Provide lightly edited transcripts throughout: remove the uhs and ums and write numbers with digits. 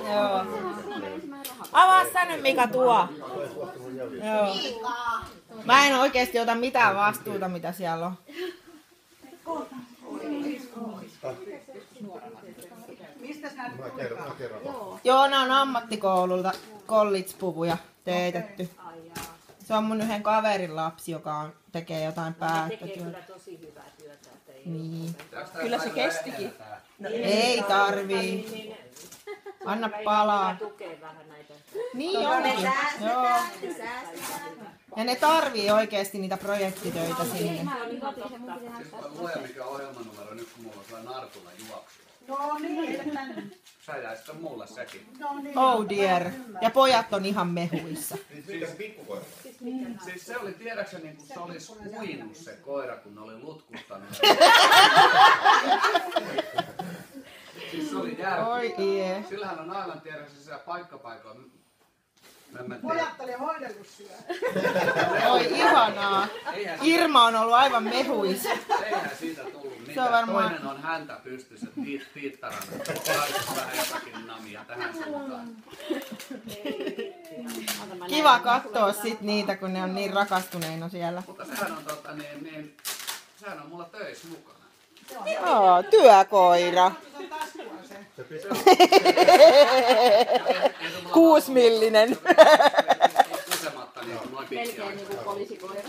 Joo. Avaa sä nyt, Mika, tuo. Joo. Mä en oikeesti ota mitään vastuuta, mitä siellä on. Joo, nää on ammattikoululta college-puvuja teetetty. Se on mun yhden kaverin lapsi, joka tekee jotain päättötyötä. Niin. Kyllä se kestikin. No, ei tarvii. Anna palaa. Niin onkin. Joo. Ja ne tarvii oikeesti niitä projektitöitä sinne. Lue mikä ohjelmanumero nyt kun mulla on sellainen Nartula juoksu. No niin. Sä jäisit mulle sekin. Oh dear. Ja pojat on ihan mehuissa. Siis se oli, tiedäksä, niin kuin se olisi uinut se koira, kun ne oli lutkustanut. Siis se oli järkeä. Oi ie. Sillähän on aivan tiedäksä siellä paikkapaikoilla. Pojat oli hoidellut siellä. Oi ihanaa. Irma on ollut aivan mehuissa. Eihän siitä tullut mitään. Se on varmaan... Toinen on häntä pystyssä tiittarana. Laittaa vähän jotakin namia tähän suuntaan. Kiva katsoa sit niitä, kun ne on niin rakastuneina siellä. Mutta sehän on, sehän on mulla töissä mukana. Joo, työkoira. 6-millinen. Melkein niinku poliisikoira.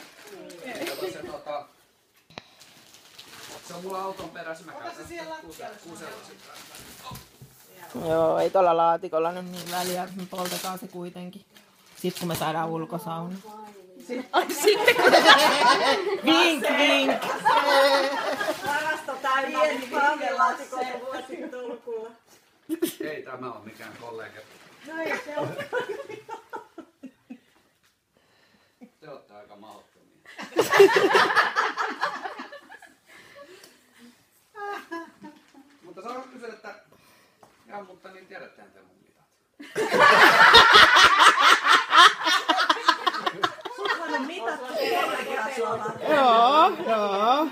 Se on mulla auton perässä. Mä käytän kusella sitä. Joo, ei tuolla laatikolla nyt niin väliä, että me poltetaan se kuitenkin. Sitten kun me saadaan ulkosauna. Ai sitten kun... Vink, vink. Varasto täynnä paavilaatikolta vuositolkulla. Ei tämä ole mikään kollega. No ei se ole. Te olette aika mahdottomia. Mutta sä voit kysyä, että... Joo, mutta niin tiedättehän te mun mitat. Sulla on mitattu kollegiasuolaa. Joo.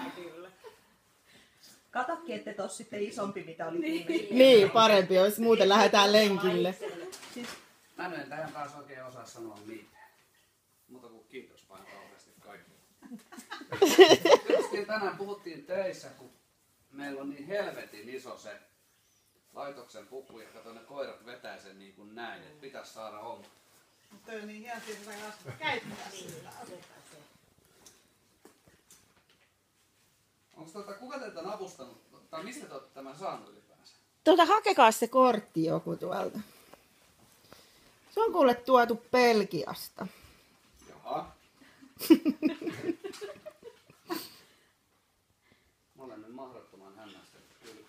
Katokki, ette tos sitten isompi, mitä oli viime. Niin, parempi olisi. Muuten lähdetään lenkille. Mä en tähän taas oikein osaa sanoa mitään. Mutta kun kiitos vain kauheasti kaikille. Tietysti tänään puhuttiin töissä, kun meillä on niin helvetin iso se laitoksen puku, ja kato ne koirat vetää sen niin kuin näin, että pitäisi saada homma. Mutta on niin hieno, että sitä käyttää sillä. Kuka teitä on avustanut, tai mistä te olette tämän saanut ylipäänsä? Hakekaa se kortti joku tuolta. Se on kuule tuotu Belgiasta. Jaha. Mä olen nyt mahdottoman hämmästynyt, kyllä.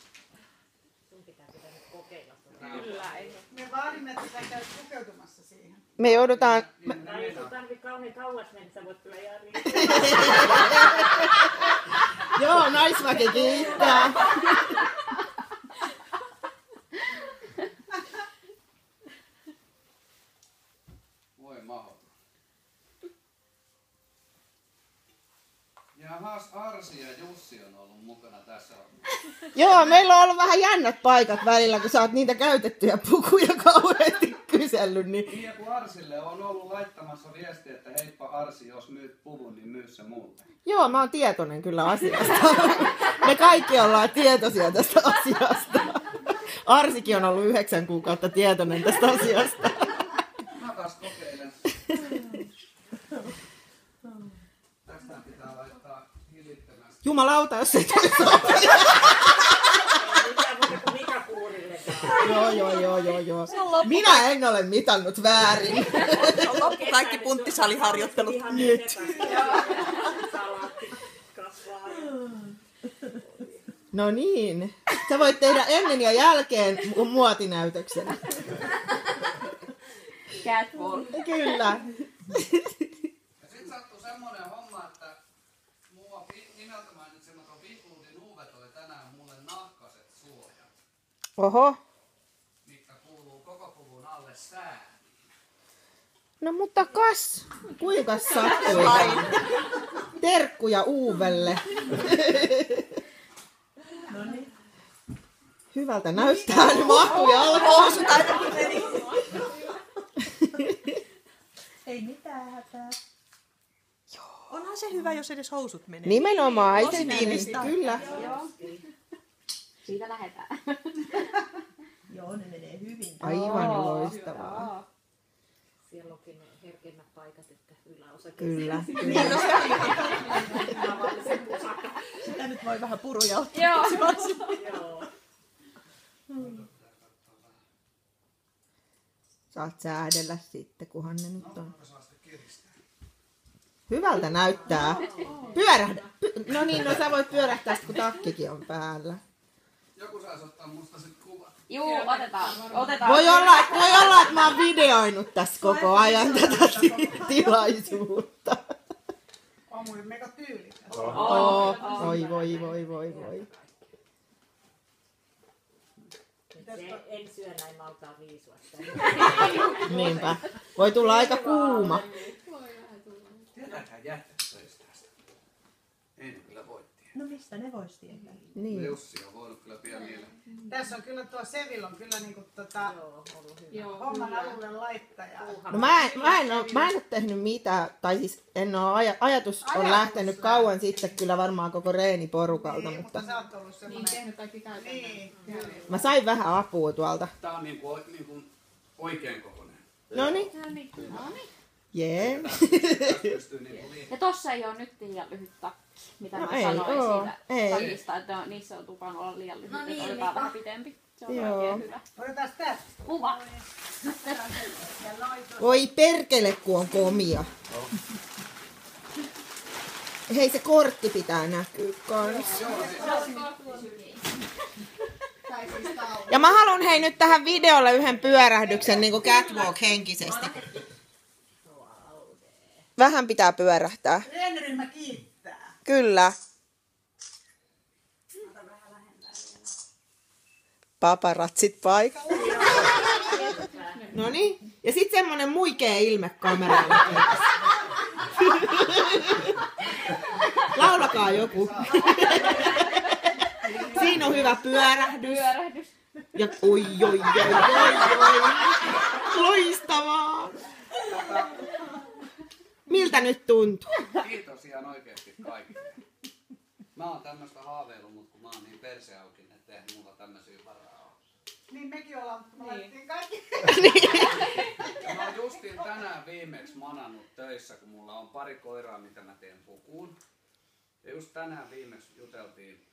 Sun pitää nyt kokeilla. Kyllä, ei. Me vaadimme, että sä käyt pukeutumassa siihen. Me joudutaan... Tai ei sun tarvitse kauhean kauas mennä, sä voit kyllä ihan Joo, naisväki kiittää. Voi mahdoton. Jahas, Arsi ja Jussi on ollut mukana tässä. Joo, meillä on ollut vähän jännät paikat välillä, kun sä oot niitä käytettyjä pukuja kauheasti kysellyt. Niin ja kun Arsille on ollut laittamassa viestiä, että heippa Arsi, jos myyt puvun, niin myy se mulle. Joo, mä oon tietoinen kyllä asiasta. Me kaikki ollaan tietoisia tästä asiasta. Arsikin on ollut 9 kuukautta tietoinen tästä asiasta. Mä taas kokeilen. Tästä pitää laittaa hillittömästi. Jumalauta, jos ei tulisi Joo. Minä en ole mitannut väärin. On loppu kaikki punttisaliharjoittelut nyt. No niin. Sä voit tehdä ennen ja jälkeen muotinäytöksen. Catwalk. Kyllä. Ja sit sattui semmonen homma, että mua nimeltä mainitsematon Viklundin Uwe toi tänään mulle nahkaset suojat, Oho. mitkä kuuluu koko puvun alle sääniin. No mutta kas, kuinka sattui? Terkkuja Uuvelle. Hyvältä näyttää, niin mahtuu jalkaan. Ei mitään hätää. Onhan se hyvä, jos edes housut menee. Nimenomaan, ei se niin, kyllä. Joo. Siitä lähdetään. Joo, ne menee hyvin. Aivan loistavaa. Siellä onkin ne herkemmät paikat, että yläosa Kyllä. Sitä nyt voi vähän puruja ottaa. Joo. Saat säädellä sitten, kunhan ne nyt on. Hyvältä näyttää. Pyörähdä. No niin, no sä voit pyörähtää, kun takkikin on päällä. Joku saisi ottaa musta sit kuvan. Juu, otetaan. Voi olla, että mä oon videoinut tässä koko ajan tätä tilaisuutta. On mun mega tyylikäs. Voi. En syö näin maltaa viisua. Niinpä. Voi tulla aika kuuma. Tietääkään jättää töistä tästä. Ei ne kyllä voi tietää. No mistä ne vois tietää? Niin. Jussi on voinut kyllä pian niille. Tässä on kyllä tuo Sevil on kyllä niinku homman alulle laittaja. No mä en ole tehnyt mitään, tai siis en ole, ajatus on lähtenyt kauan sitten kyllä varmaan koko reeniporukalta, Niin, mutta sä oot ollut semmonen. Niin, tehnyt kaikki käytännön. Niin, kyllä. mä sain vähän apua tuolta. Tää on niinku oikein kokoinen. Noniin. Jee. Pystyy niinku Ja tossa ei ole nyt liian lyhyt takki, mitä No mä ei sanoin oo, siitä ei. takista, että niissä on tupannut olla liian lyhyt, että otetaan vähän pitempi. Se on Joo. oikein hyvä. Otetaan tästä. Kuva. Voi perkele, kun on komia. Hei, se kortti pitää näkyä kans. Ja mä haluan hei nyt tähän videolle yhden pyörähdyksen niin kuin catwalk henkisesti. Vähän pitää pyörähtää. Reeniryhmä kiittää. Kyllä. Paparatsit paikalla. Noniin. Ja sit semmonen muikea ilme kameralla. Laulakaa joku. Siinä on hyvä pyörähdys. Ja oi. Loistavaa. Miltä nyt tuntuu? Kiitos ihan oikeesti kaikille. Mä oon tämmöstä haaveillut, mut kun mä oon niin perse auki, että eihän mulla tämmösiä varaa oo. Niin mekin ollaan, mutta me laitettiin kaikki. Ja mä oon justiin tänään viimeksi manannut töissä, kun mulla on pari koiraa, mitä mä teen pukuun. Ja just tänään viimeksi juteltiin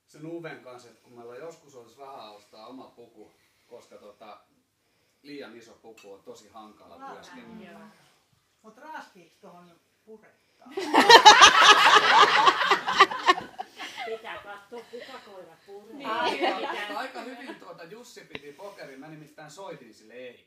sen Uven kanssa, että kun meillä joskus olisi rahaa ostaa oma puku, koska liian iso puku on tosi hankala työskennellä. Mut raaskiiks tohon purettaa? Pitää katsoa, kuka koira puree. Aika hyvin Jussi piti pokerin, mä nimittäin soitin sille eilen.